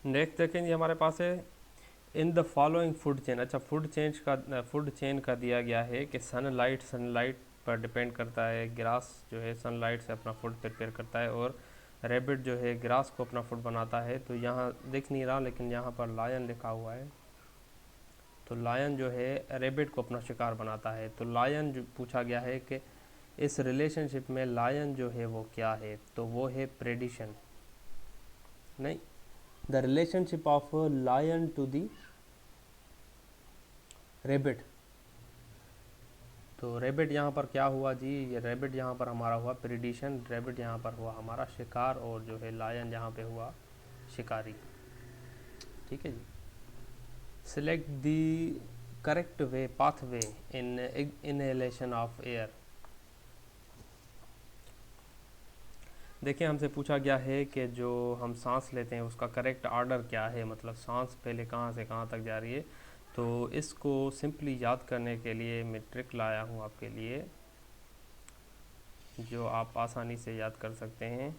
Next देखेंगे हमारे पास है इन द फॉलोइंग फूड चेन। अच्छा, फूड चेन का दिया गया है कि सनलाइट पर डिपेंड करता है, ग्रास जो है सनलाइट से अपना फूड प्रिपेयर करता है, और रैबिट जो है ग्रास को अपना फूड बनाता है। तो यहाँ दिख नहीं रहा लेकिन यहाँ पर लायन लिखा हुआ है, तो लायन जो है रैबिट को अपना शिकार बनाता है। तो लायन जो पूछा गया है कि इस रिलेशनशिप में लायन जो है वो क्या है, तो वो है प्रेडिशन, नहीं, the relationship of lion to the rabbit. तो रैबिट यहाँ पर क्या हुआ जी, ये रैबिट यहाँ पर हमारा हुआ प्रेडिशन, रैबिट यहाँ पर हुआ हमारा शिकार, और जो है लायन यहाँ पे हुआ शिकारी। ठीक है जी। Select the correct way pathway in inhalation of air. देखिए हमसे पूछा गया है कि जो हम सांस लेते हैं उसका करेक्ट ऑर्डर क्या है, मतलब सांस पहले कहाँ से कहाँ तक जा रही है। तो इसको सिंपली याद करने के लिए मैं ट्रिक लाया हूँ आपके लिए, जो आप आसानी से याद कर सकते हैं।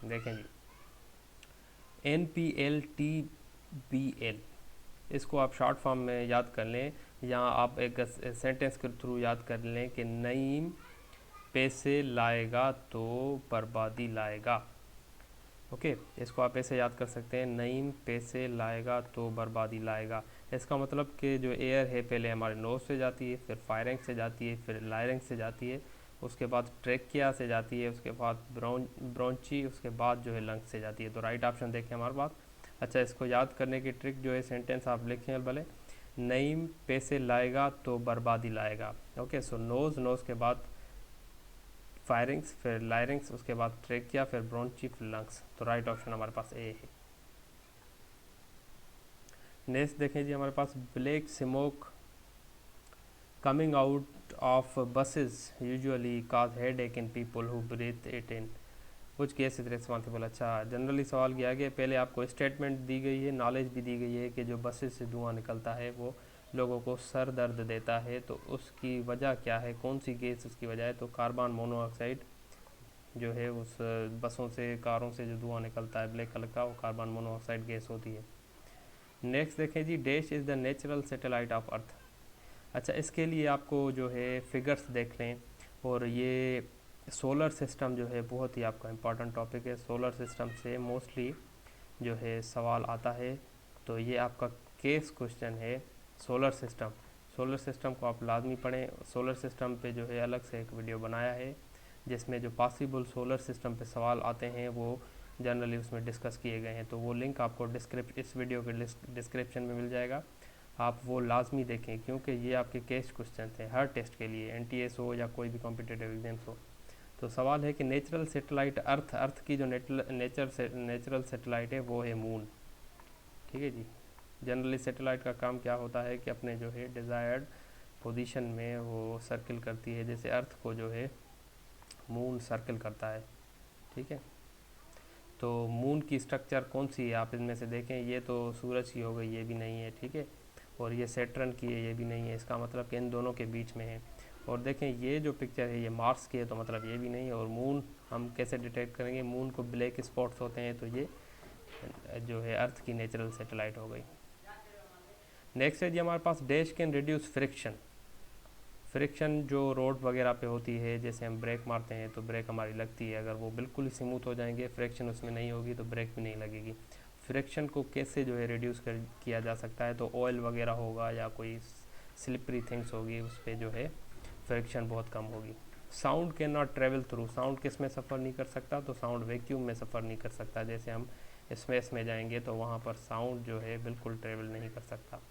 देखें जी, NPLTBL, इसको आप शॉर्ट फॉर्म में याद कर लें, या आप एक सेंटेंस के थ्रू याद कर लें कि नईम पैसे लाएगा तो बर्बादी लाएगा। ओके, इसको आप ऐसे याद कर सकते हैं, नईम पैसे लाएगा तो बर्बादी लाएगा। इसका मतलब कि जो एयर है पहले हमारे नोज से जाती है, फिर फायरिंग से जाती है, फिर लायरिंग से जाती है, उसके बाद ट्रेकिया से जाती है, उसके बाद ब्रोंची, उसके बाद जो है लंग्स से जाती है। तो राइट ऑप्शन देखें हमारे पास। अच्छा, इसको याद करने की ट्रिक जो है, सेंटेंस आप लिखें भले, नईम पैसे लाएगा तो बर्बादी लाएगा। ओके, सो नोज के बाद फायरिंग्स, फिर लायरिंग्स, उसके बाद ट्रेकिया, फिर ब्रोंची, फिर लंग्स। तो राइट ऑप्शन हमारे पास ए है। नेक्स्ट देखें जी, हमारे पास black smoke coming out of buses usually cause headache in people who breathe it in कुछ केस इज रिस्पॉन्सिबल। अच्छा, जनरली सवाल किया गया, पहले आपको स्टेटमेंट दी गई है, नॉलेज भी दी गई है कि जो बसेस से धुआं निकलता है वो लोगों को सर दर्द देता है। तो उसकी वजह क्या है, कौन सी गैस उसकी वजह है? तो कार्बन मोनोऑक्साइड जो है उस बसों से, कारों से जो धुआं निकलता है ब्लैक कलर का, वो कार्बन मोनोऑक्साइड गैस होती है। नेक्स्ट देखें जी, dash is the natural satellite of earth. अच्छा, इसके लिए आपको जो है फिगर्स देख लें, और ये सोलर सिस्टम जो है बहुत ही आपका इम्पॉर्टेंट टॉपिक है। सोलर सिस्टम से मोस्टली जो है सवाल आता है, तो ये आपका केस क्वेश्चन है। सोलर सिस्टम, सोलर सिस्टम को आप लाजमी पढ़ें। सोलर सिस्टम पे जो है अलग से एक वीडियो बनाया है, जिसमें जो पॉसिबल सोलर सिस्टम पे सवाल आते हैं वो जनरली उसमें डिस्कस किए गए हैं। तो वो लिंक आपको इस वीडियो के डिस्क्रिप्शन में मिल जाएगा, आप वो लाजमी देखें, क्योंकि ये आपके केस क्वेश्चन थे हर टेस्ट के लिए, NTS हो या कोई भी कॉम्पिटिटिव एग्जाम्स हो। तो सवाल है कि नेचुरल सैटेलाइट अर्थ की जो नेचुरल सैटेलाइट है वो है मून। ठीक है जी। जनरली सैटेलाइट का काम क्या होता है कि अपने जो है डिज़ायर्ड पोजीशन में वो सर्किल करती है, जैसे अर्थ को जो है मून सर्किल करता है। ठीक है, तो मून की स्ट्रक्चर कौन सी है आप इनमें से देखें, ये तो सूरज की हो गई, ये भी नहीं है। ठीक है, और ये सैटर्न की है, ये भी नहीं है। इसका मतलब कि इन दोनों के बीच में है। और देखें ये जो पिक्चर है ये मार्स की है, तो मतलब ये भी नहीं है। और मून हम कैसे डिटेक्ट करेंगे, मून को ब्लैक स्पॉट्स होते हैं, तो ये जो है अर्थ की नेचुरल सैटेलाइट हो गई। नेक्स्ट है जी हमारे पास, dash can reduce friction. Friction जो रोड वगैरह पे होती है, जैसे हम ब्रेक मारते हैं तो ब्रेक हमारी लगती है, अगर वो बिल्कुल ही स्मूथ हो जाएंगे, फ्रिक्शन उसमें नहीं होगी, तो ब्रेक भी नहीं लगेगी। फ्रिक्शन को कैसे जो है रिड्यूस किया जा सकता है, तो ऑयल वगैरह होगा या कोई स्लिपरी थिंग्स होगी, उस पर जो है फ्रिक्शन बहुत कम होगी। Sound can not travel through, sound किस में सफ़र नहीं कर सकता, तो साउंड वैक्यूम में सफ़र नहीं कर सकता। जैसे हम स्पेस में जाएंगे तो वहाँ पर साउंड जो है बिल्कुल ट्रेवल नहीं कर सकता।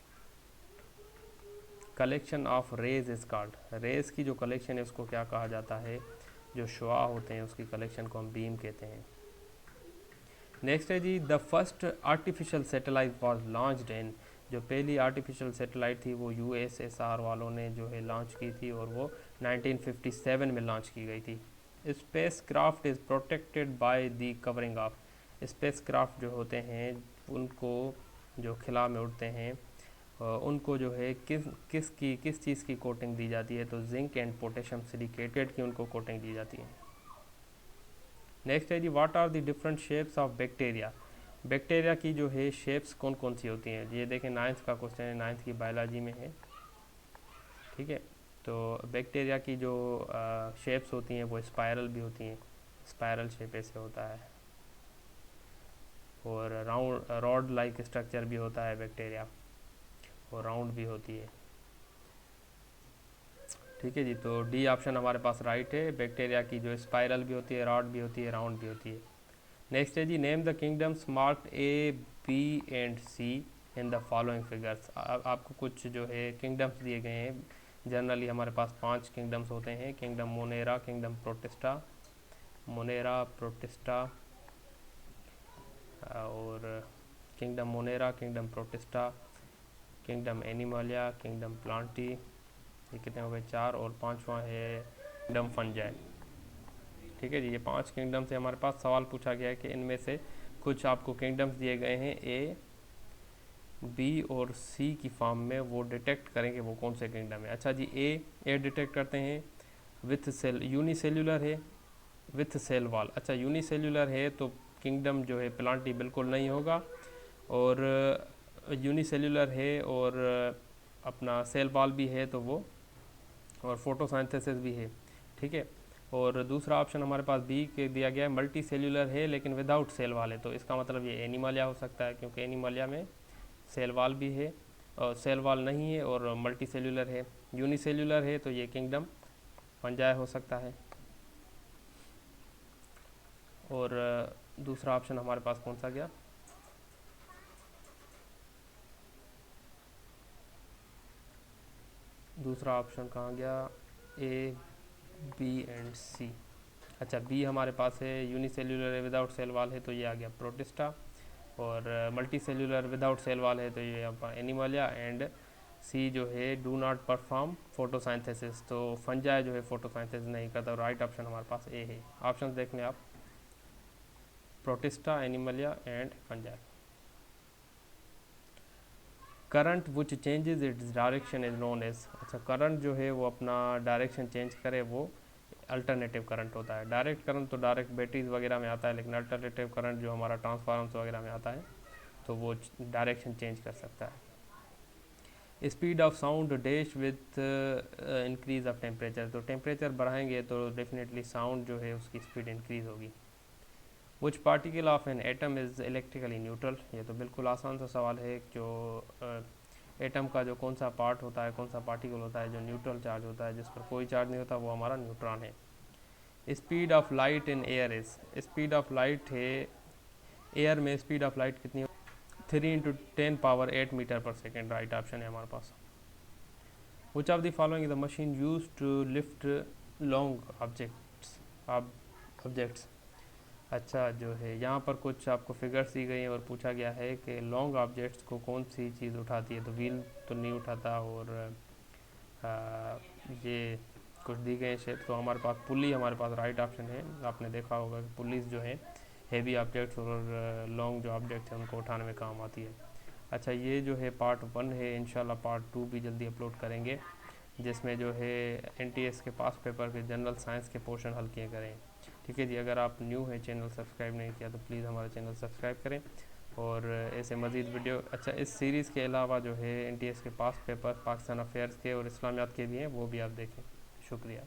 Collection of rays is called, rays की जो कलेक्शन है उसको क्या कहा जाता है, जो शुआ होते हैं उसकी कलेक्शन को हम बीम कहते हैं। नेक्स्ट है जी, the first artificial satellite was launched in, जो पहली आर्टिफिशियल सैटेलाइट थी वो USSR वालों ने जो है लॉन्च की थी, और वो 1957 में लॉन्च की गई थी। Space craft is protected by the covering of, space craft जो होते हैं उनको जो खिला में उड़ते हैं उनको जो है किस चीज़ की कोटिंग दी जाती है, तो जिंक एंड पोटेशियम सिलिकेट की उनको कोटिंग दी जाती है। नेक्स्ट है जी what are the different shapes of bacteria. Bacteria की जो है शेप्स कौन कौन सी होती हैं, ये देखें 9th का क्वेश्चन है, 9th की बायोलॉजी में है, ठीक है। तो बैक्टीरिया की जो शेप्स होती हैं वो स्पायरल भी होती हैं, स्पायरल शेप ऐसे होता है, और राउंड रॉड लाइक स्ट्रक्चर भी होता है बैक्टीरिया, और राउंड भी होती है, ठीक है जी। तो डी ऑप्शन हमारे पास राइट है, बैक्टीरिया की जो स्पायरल भी होती है, रॉड भी होती है, राउंड भी होती है। नेक्स्ट है जी name the kingdoms marked A B and C in the following figures. आपको कुछ जो है किंगडम्स दिए गए हैं, जनरली हमारे पास 5 किंगडम्स होते हैं, kingdom Monera, kingdom Protista, Monera Protista, और kingdom Monera, kingdom Protista, kingdom Animalia, kingdom Plantae, ये कितने हो गए 4, और 5वां है किंगडम फंजाई, ठीक है जी। ये 5 किंगडम से हमारे पास सवाल पूछा गया है कि इनमें से कुछ आपको किंगडम्स दिए गए हैं ए बी और सी की फॉर्म में, वो डिटेक्ट करेंगे वो कौन से किंगडम है। अच्छा जी, ए डिटेक्ट करते हैं विथ सेल, यूनिसेल्युलर है विथ सेल वॉल। अच्छा यूनिसेल्युलर है तो किंगडम जो है प्लांटी बिल्कुल नहीं होगा, और यूनिसेल्युलर है और अपना सेल वॉल भी है तो वो, और फोटोसिंथेसिस भी है, ठीक है। और दूसरा ऑप्शन हमारे पास बी के दिया गया है मल्टी सेल्युलर है लेकिन विदाउट सेल वाल है, तो इसका मतलब ये एनिमालिया हो सकता है, क्योंकि एनिमालिया में सेल वाल भी है और सेल वाल नहीं है, और मल्टी सेल्युलर है। यूनिसेल्युलर है तो ये किंगडम फंजाई हो सकता है। और दूसरा ऑप्शन हमारे पास कौन सा गया, दूसरा ऑप्शन कहाँ गया, ए बी एंड सी। अच्छा बी हमारे पास है यूनिसेल्युलर है विदाउट सेल वाल है तो ये आ गया प्रोटिस्टा, और multi cellular without cell wall है तो ये आपका एनिमालिया, एंड सी जो है डू नॉट परफॉर्म फोटोसाइंथेसिस, तो फंजाई जो है फोटोसाइंथेसिस नहीं करता। राइट ऑप्शन हमारे पास ए है। ऑप्शन देख लें आप, protista, animalia and fungi. Current which changes its direction is known as. अच्छा करंट जो है वो अपना डायरेक्शन चेंज करे वो अल्टरनेटिव करंट होता है। डायरेक्ट करंट तो डायरेक्ट बैटरीज वगैरह में आता है, लेकिन अल्टरनेटिव करंट जो हमारा ट्रांसफार्मर्स वगैरह में आता है तो वो डायरेक्शन चेंज कर सकता है। Speed of sound dash with increase of temperature, तो टेम्परेचर बढ़ाएंगे तो डेफिनेटली साउंड जो है उसकी स्पीड इंक्रीज होगी। Which particle of an atom is electrically neutral, ये तो बिल्कुल आसान सा सवाल है, जो एटम का जो कौन सा पार्ट होता है, कौन सा पार्टिकल होता है जो न्यूट्रल चार्ज होता है, जिस पर कोई चार्ज नहीं होता, वो हमारा न्यूट्रॉन है। Speed of light in air is, speed of light है एयर में, स्पीड ऑफ लाइट कितनी हो, 3 × 10⁸ मीटर पर सेकेंड। राइट ऑप्शन है हमारे पास। Which of the following the machine use to lift long objects. अच्छा जो है यहाँ पर कुछ आपको फिगर्स दी गई हैं और पूछा गया है कि लॉन्ग ऑब्जेक्ट्स को कौन सी चीज़ उठाती है, तो व्हील तो नहीं उठाता, और ये कुछ दी गए शेप, तो हमारे पास पुली हमारे पास राइट ऑप्शन है। आपने देखा होगा कि पुलिस जो है हेवी ऑब्जेक्ट्स और लॉन्ग जो ऑब्जेक्ट्स हैं उनको उठाने में काम आती है। अच्छा ये जो है पार्ट 1 है, इंशाल्लाह पार्ट 2 भी जल्दी अपलोड करेंगे, जिसमें जो है NTS के पास पेपर के जनरल साइंस के पोर्शन हल किए करें, ठीक है जी। अगर आप न्यू हैं, चैनल सब्सक्राइब नहीं किया तो प्लीज़ हमारा चैनल सब्सक्राइब करें, और ऐसे मज़ीद वीडियो। अच्छा इस सीरीज़ के अलावा जो है NTS के पास पेपर पाकिस्तान अफेयर्स के और इस्लामियात के भी हैं, वो भी आप देखें। शुक्रिया।